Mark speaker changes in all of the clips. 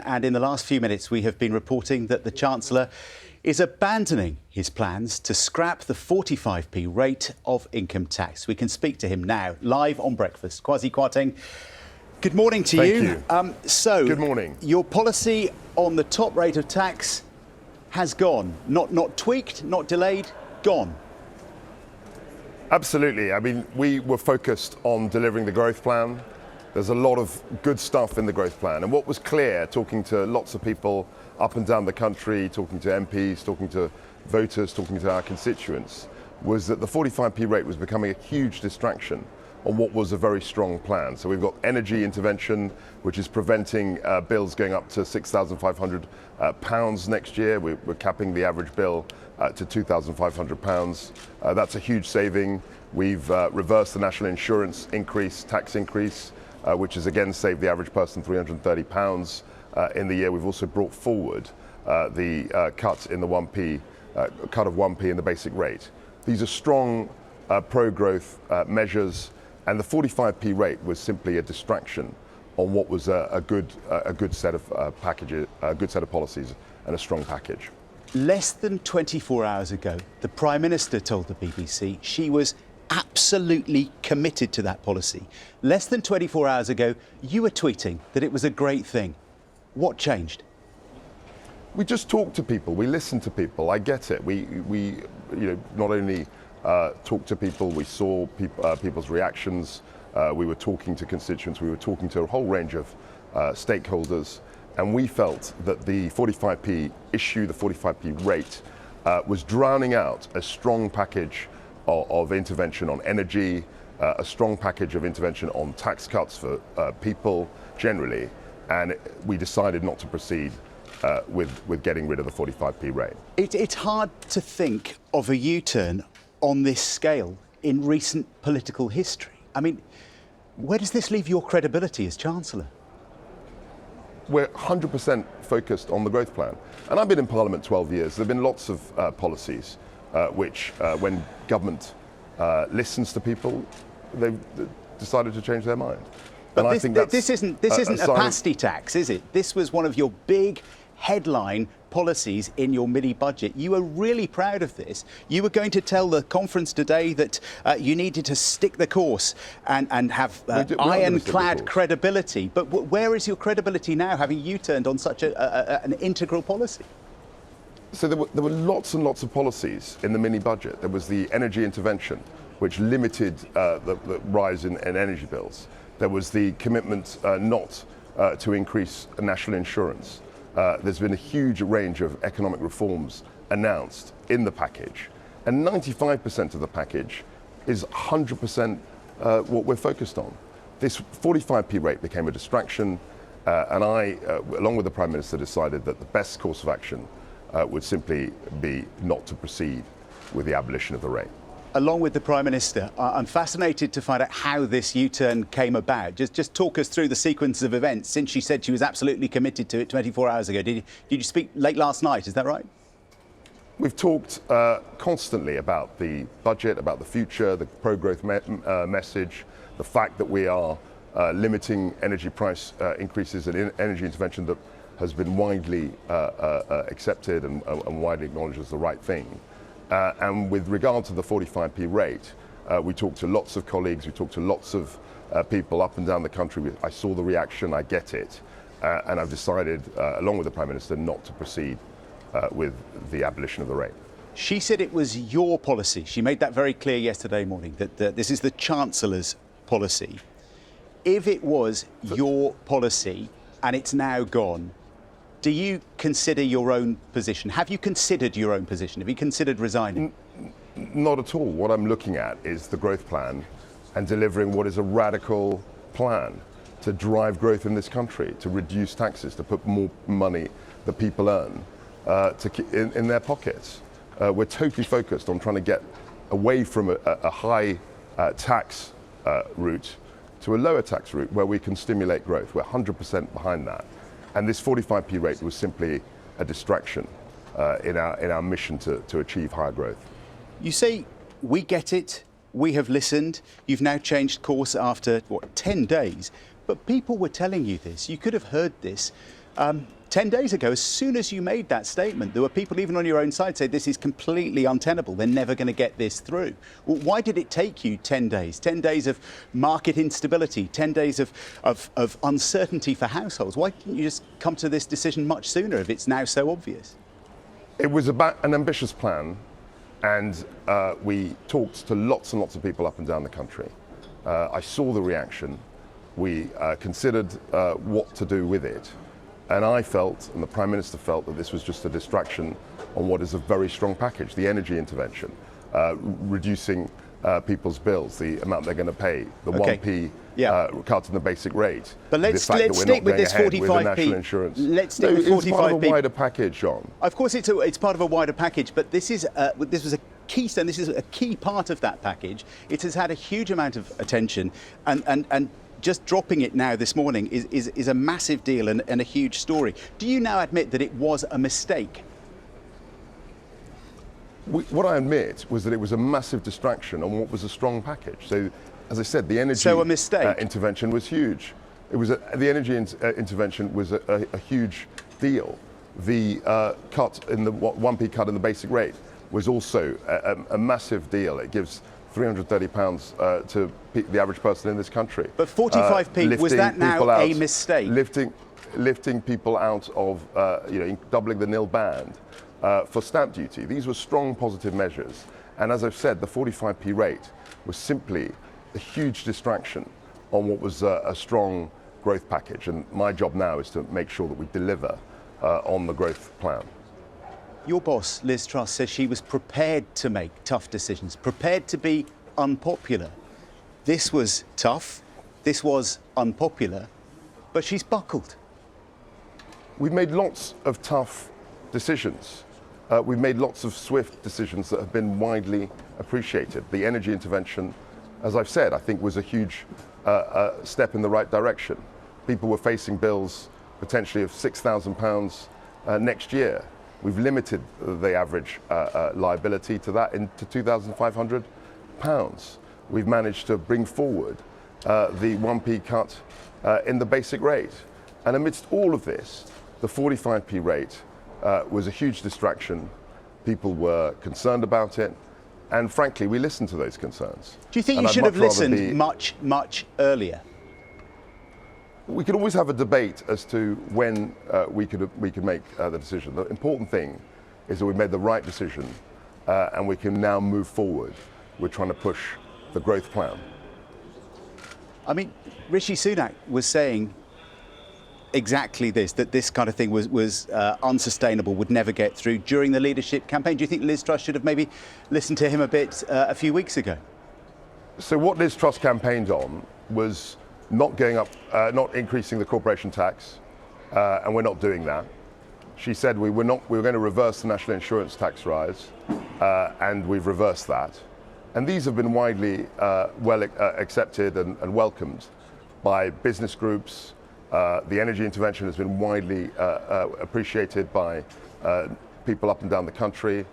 Speaker 1: And in the last few minutes, we have been reporting that the Chancellor is abandoning his plans to scrap the 45p rate of income tax. We can speak to him now, live on Breakfast. Kwasi Kwarteng, good morning to you.
Speaker 2: Thank you. Good morning.
Speaker 1: Your policy on the top rate of tax has gone. Not tweaked, not delayed, gone.
Speaker 2: Absolutely. I mean, we were focused on delivering the growth plan. There's a lot of good stuff in the growth plan. And what was clear, talking to lots of people up and down the country, talking to MPs, talking to voters, talking to our constituents, was that the 45p rate was becoming a huge distraction on what was a very strong plan. So we've got energy intervention, which is preventing bills going up to £6,500 next year. We're capping the average bill to £2,500. That's a huge saving. We've reversed the national insurance tax increase, which has again saved the average person £330 in the year. We've also brought forward the cut in the 1p, cut of 1p in the basic rate. These are strong pro-growth measures, and the 45p rate was simply a distraction on what was a good set of packages, a good set of policies, and a strong package.
Speaker 1: Less than 24 hours ago, the Prime Minister told the BBC she was absolutely committed to that policy. Less than 24 hours ago, you were tweeting that it was a great thing. What changed?
Speaker 2: We just talked to people. We listened to people. I get it. We not only talked to people, we saw people's reactions. We were talking to constituents. We were talking to a whole range of stakeholders. And we felt that the 45p issue, the 45p rate, was drowning out a strong package of intervention on energy, a strong package of intervention on tax cuts for people generally, and we decided not to proceed with getting rid of the 45p rate.
Speaker 1: It's hard to think of a U-turn on this scale in recent political history. I mean, where does this leave your credibility as Chancellor?
Speaker 2: We're 100% focused on the growth plan. And I've been in Parliament 12 years. There have been lots of policies which, when government listens to people, they've decided to change their mind.
Speaker 1: But and I think this isn't a pasty tax, is it? This was one of your big headline policies in your mini budget. You were really proud of this. You were going to tell the conference today that you needed to stick the course and have ironclad credibility. But where is your credibility now, having U-turned on such an integral policy?
Speaker 2: So there were lots and lots of policies in the mini budget. There was the energy intervention, which limited the rise in energy bills. There was the commitment not to increase national insurance. There's been a huge range of economic reforms announced in the package. And 95% of the package is 100% what we're focused on. This 45p rate became a distraction, and I, along with the Prime Minister, decided that the best course of action would simply be not to proceed with the abolition of the rate.
Speaker 1: Along with the Prime Minister, I'm fascinated to find out how this U-turn came about. Just talk us through the sequence of events since she said she was absolutely committed to it 24 hours ago. Did you speak late last night, is that right?
Speaker 2: We've talked constantly about the budget, about the future, the pro-growth message, the fact that we are limiting energy price increases and energy intervention that has been widely accepted and widely acknowledged as the right thing. And with regard to the 45p rate, we talked to lots of colleagues, we talked to lots of people up and down the country. I saw the reaction, I get it, and I've decided, along with the Prime Minister, not to proceed with the abolition of the rate.
Speaker 1: She said it was your policy. She made that very clear yesterday morning, that this is the Chancellor's policy. If it was your policy and it's now gone, do you consider your own position? Have you considered your own position? Have you considered resigning?
Speaker 2: Not at all. What I'm looking at is the growth plan and delivering what is a radical plan to drive growth in this country, to reduce taxes, to put more money that people earn in their pockets. We're totally focused on trying to get away from a high tax route to a lower tax route where we can stimulate growth. We're 100% behind that. And this 45p rate was simply a distraction in our mission to achieve higher growth.
Speaker 1: You say, we get it, we have listened, you've now changed course after, 10 days? But people were telling you this. You could have heard this 10 days ago, as soon as you made that statement, there were people even on your own side say this is completely untenable. They're never going to get this through. Well, why did it take you 10 days? 10 days of market instability, 10 days of uncertainty for households. Why didn't you just come to this decision much sooner if it's now so obvious?
Speaker 2: It was about an ambitious plan, and we talked to lots and lots of people up and down the country. I saw the reaction. We considered what to do with it. And I felt, and the Prime Minister felt, that this was just a distraction on what is a very strong package, the energy intervention, reducing people's bills, the amount they're going to pay, the 1p cut in the basic rate.
Speaker 1: But let's stick with this 45p. Let's stick with 45p.
Speaker 2: It's part of a wider package, John.
Speaker 1: Of course, it's part of a wider package, but this was a keystone. This is a key part of that package. It has had a huge amount of attention, and just dropping it now this morning is a massive deal and a huge story. Do you now admit that it was a mistake?
Speaker 2: What I admit was that it was a massive distraction on what was a strong package. So, as I said, the energy intervention was huge. The energy intervention was a huge deal. The cut in the 1p cut in the basic rate was also a massive deal. It gives £330 to the average person in this country.
Speaker 1: But 45p, was that now a mistake?
Speaker 2: Lifting people out of, doubling the nil band for stamp duty. These were strong positive measures. And as I've said, the 45p rate was simply a huge distraction on what was a strong growth package. And my job now is to make sure that we deliver on the growth plan.
Speaker 1: Your boss, Liz Truss, says she was prepared to make tough decisions, prepared to be unpopular. This was tough, this was unpopular, but she's buckled.
Speaker 2: We've made lots of tough decisions. We've made lots of swift decisions that have been widely appreciated. The energy intervention, as I've said, I think was a huge step in the right direction. People were facing bills potentially of £6,000 next year. We've limited the average liability to that into £2,500. We've managed to bring forward the 1p cut in the basic rate. And amidst all of this, the 45p rate was a huge distraction. People were concerned about it. And frankly, we listened to those concerns.
Speaker 1: Do you think you should have listened much, much earlier?
Speaker 2: We could always have a debate as to when we could make the decision. The important thing is that we made the right decision and we can now move forward. We're trying to push the growth plan.
Speaker 1: I mean, Rishi Sunak was saying exactly this, that this kind of thing was unsustainable, would never get through during the leadership campaign. Do you think Liz Truss should have maybe listened to him a bit a few weeks ago?
Speaker 2: So what Liz Truss campaigned on was not going up, not increasing the corporation tax, and we're not doing that. She said we were going to reverse the national insurance tax rise, and we've reversed that. And these have been widely accepted and welcomed by business groups. The energy intervention has been widely appreciated by people up and down the country.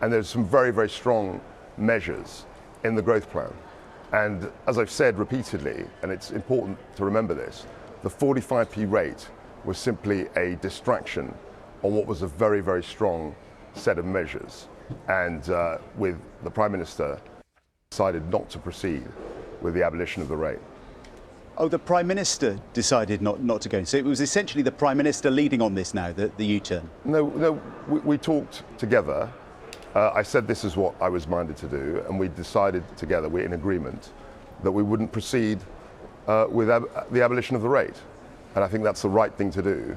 Speaker 2: And there's some very, very strong measures in the growth plan. And as I've said repeatedly, and it's important to remember this, the 45p rate was simply a distraction on what was a very, very strong set of measures. And with the Prime Minister decided not to proceed with the abolition of the rate.
Speaker 1: Oh, the Prime Minister decided not to go. So it was essentially the Prime Minister leading on this now, the U-turn?
Speaker 2: No, we talked together. I said this is what I was minded to do, and we decided together, we're in agreement, that we wouldn't proceed with the abolition of the rate. And I think that's the right thing to do,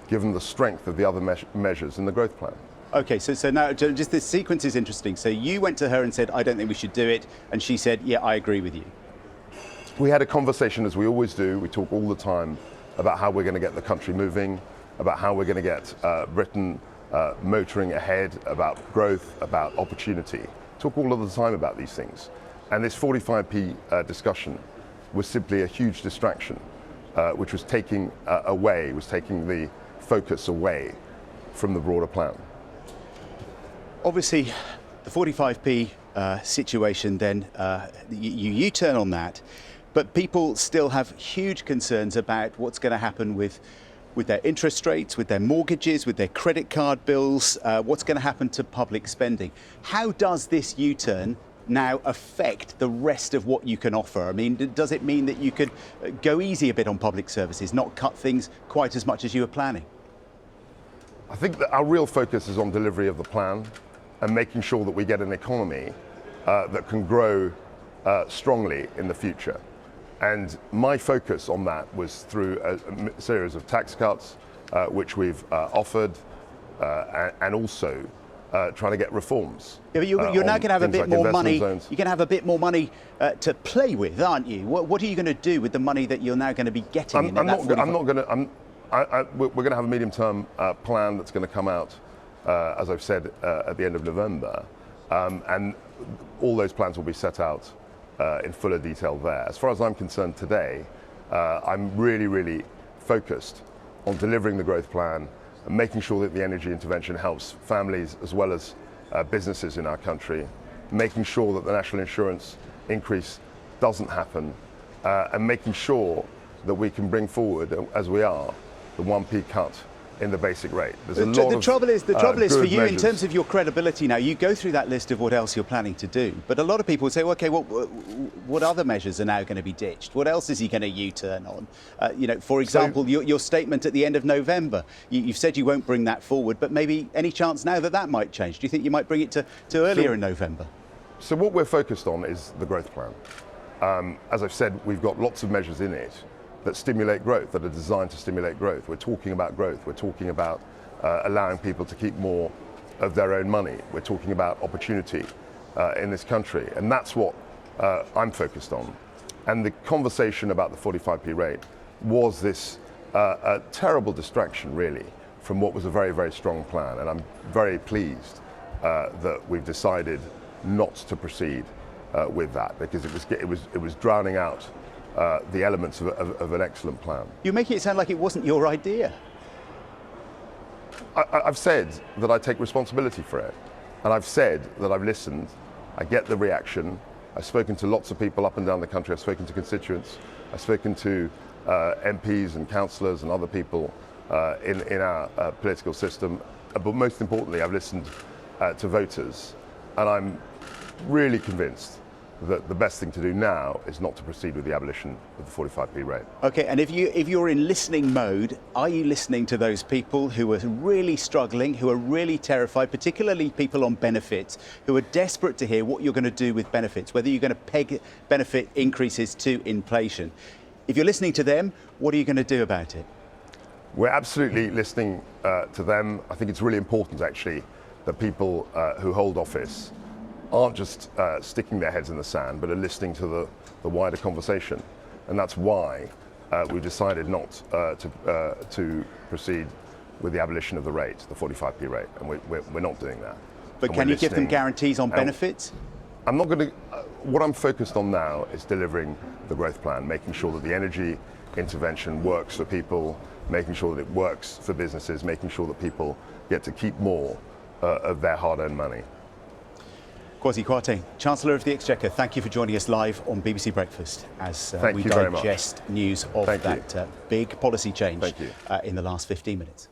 Speaker 2: given the strength of the other measures in the growth plan.
Speaker 1: OK, so now just this sequence is interesting. So you went to her and said, I don't think we should do it. And she said, yeah, I agree with you.
Speaker 2: We had a conversation, as we always do. We talk all the time about how we're going to get the country moving, about how we're going to get Britain motoring ahead, about growth, about opportunity. Talk all of the time about these things. And this 45p discussion was simply a huge distraction, which was taking the focus away from the broader plan.
Speaker 1: Obviously, the 45p situation, then you U-turn on that, but people still have huge concerns about what's going to happen with with their interest rates, with their mortgages, with their credit card bills, what's going to happen to public spending. How does this U-turn now affect the rest of what you can offer? I mean, does it mean that you could go easy a bit on public services, not cut things quite as much as you were planning?
Speaker 2: I think that our real focus is on delivery of the plan and making sure that we get an economy that can grow strongly in the future. And my focus on that was through a series of tax cuts, which we've offered, and also trying to get reforms.
Speaker 1: Yeah, but you're now going to have a bit more money.
Speaker 2: Zones.
Speaker 1: You're going to have a bit more money to play with, aren't you? What are you going to do with the money that you're now going to be getting?
Speaker 2: We're going to have a medium-term plan that's going to come out, as I've said, at the end of November, and all those plans will be set out in fuller detail there. As far as I'm concerned today, I'm really focused on delivering the growth plan and making sure that the energy intervention helps families as well as businesses in our country, making sure that the national insurance increase doesn't happen, and making sure that we can bring forward, as we are, the 1p cut in the basic rate.
Speaker 1: The trouble is for you,
Speaker 2: measures.
Speaker 1: in terms of your credibility now, you go through that list of what else you're planning to do, but a lot of people would say, well, okay, well, what other measures are now going to be ditched? What else is he going to U-turn on? For example, your statement at the end of November, you've said you won't bring that forward, but maybe any chance now that that might change? Do you think you might bring it to earlier in November?
Speaker 2: So what we're focused on is the growth plan. As I've said, we've got lots of measures in it that stimulate growth, that are designed to stimulate growth. We're talking about growth. We're talking about allowing people to keep more of their own money. We're talking about opportunity in this country. And that's what I'm focused on. And the conversation about the 45p rate was this a terrible distraction, really, from what was a very strong plan. And I'm very pleased that we've decided not to proceed with that, because it was drowning out the elements of an excellent plan.
Speaker 1: You're making it sound like it wasn't your idea.
Speaker 2: I've said that I take responsibility for it, and I've said that I've listened, I get the reaction, I've spoken to lots of people up and down the country, I've spoken to constituents, I've spoken to MPs and councillors and other people in our political system, but most importantly I've listened to voters, and I'm really convinced that the best thing to do now is not to proceed with the abolition of the 45p rate.
Speaker 1: Okay, and if you're in listening mode, are you listening to those people who are really struggling, who are really terrified, particularly people on benefits, who are desperate to hear what you're going to do with benefits, whether you're going to peg benefit increases to inflation? If you're listening to them, what are you going to do about it?
Speaker 2: We're absolutely listening to them. I think it's really important, actually, that people who hold office aren't just sticking their heads in the sand, but are listening to the wider conversation. And that's why we've decided not to proceed with the abolition of the rate, the 45p rate, and we're not doing that.
Speaker 1: But can you give them guarantees on benefits?
Speaker 2: I'm not going to. What I'm focused on now is delivering the growth plan, making sure that the energy intervention works for people, making sure that it works for businesses, making sure that people get to keep more of their hard-earned money.
Speaker 1: Kwasi Kwarteng, Chancellor of the Exchequer, thank you for joining us live on BBC Breakfast as we digest news of that big policy change in the last 15 minutes.